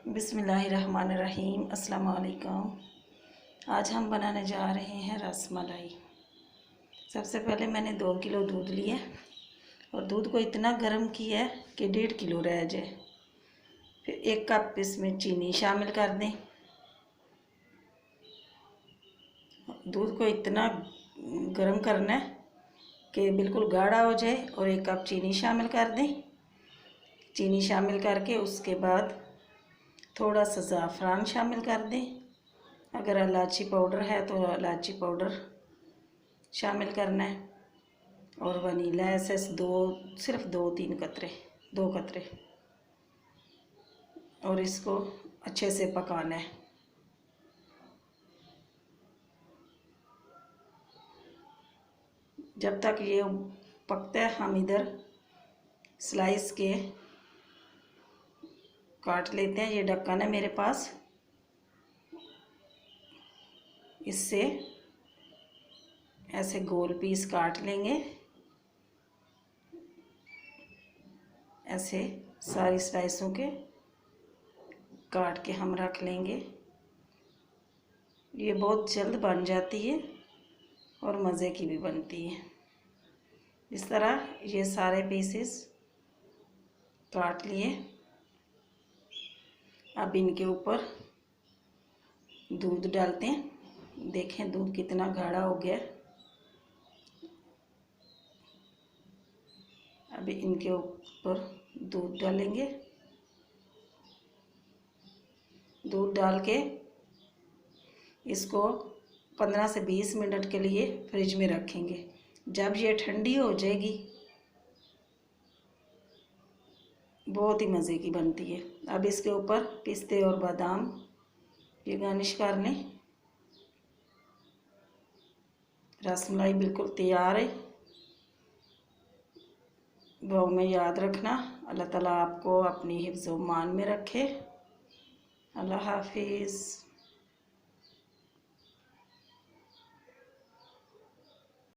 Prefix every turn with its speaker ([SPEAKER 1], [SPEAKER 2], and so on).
[SPEAKER 1] बिस्मिल्लाहिर्रहमानिर्रहीम। अस्सलाम वालेकुम। आज हम बनाने जा रहे हैं रसमलाई। सबसे पहले मैंने 2 किलो दूध लिया और दूध को इतना गर्म किया कि 1.5 किलो रह जाए। फिर 1 कप इसमें चीनी शामिल कर दें। दूध को इतना गर्म करना है कि बिल्कुल गाढ़ा हो जाए और 1 कप चीनी शामिल कर दें। चीनी शामिल करके उसके बाद थोड़ा सा ज़ाफ़रान शामिल कर दें। अगर इलायची पाउडर है तो इलायची पाउडर शामिल करना है। और वनीला एसेंस सिर्फ 2-3 कतरे 2 कतरे। और इसको अच्छे से पकाना है। जब तक ये पकता है हम इधर स्लाइस के काट लेते हैं। ये ढक्कन है मेरे पास, इससे ऐसे गोल पीस काट लेंगे। ऐसे सारी स्लाइसों के काट के हम रख लेंगे। ये बहुत जल्द बन जाती है और मज़े की भी बनती है। इस तरह ये सारे पीसेस काट लिए। अब इनके ऊपर दूध डालते हैं। देखें दूध कितना गाढ़ा हो गया। अब इनके ऊपर दूध डालेंगे। दूध डाल के इसको 15 से 20 मिनट के लिए फ्रिज में रखेंगे। जब ये ठंडी हो जाएगी बहुत ही मज़े की बनती है। अब इसके ऊपर पिस्ते और बादाम ये गार्निश कर लें। रसमलाई बिल्कुल तैयार है। दुआ में याद रखना। अल्लाह ताला आपको अपनी हिफ्ज़-ओ-मान में रखे। अल्लाह हाफिज़।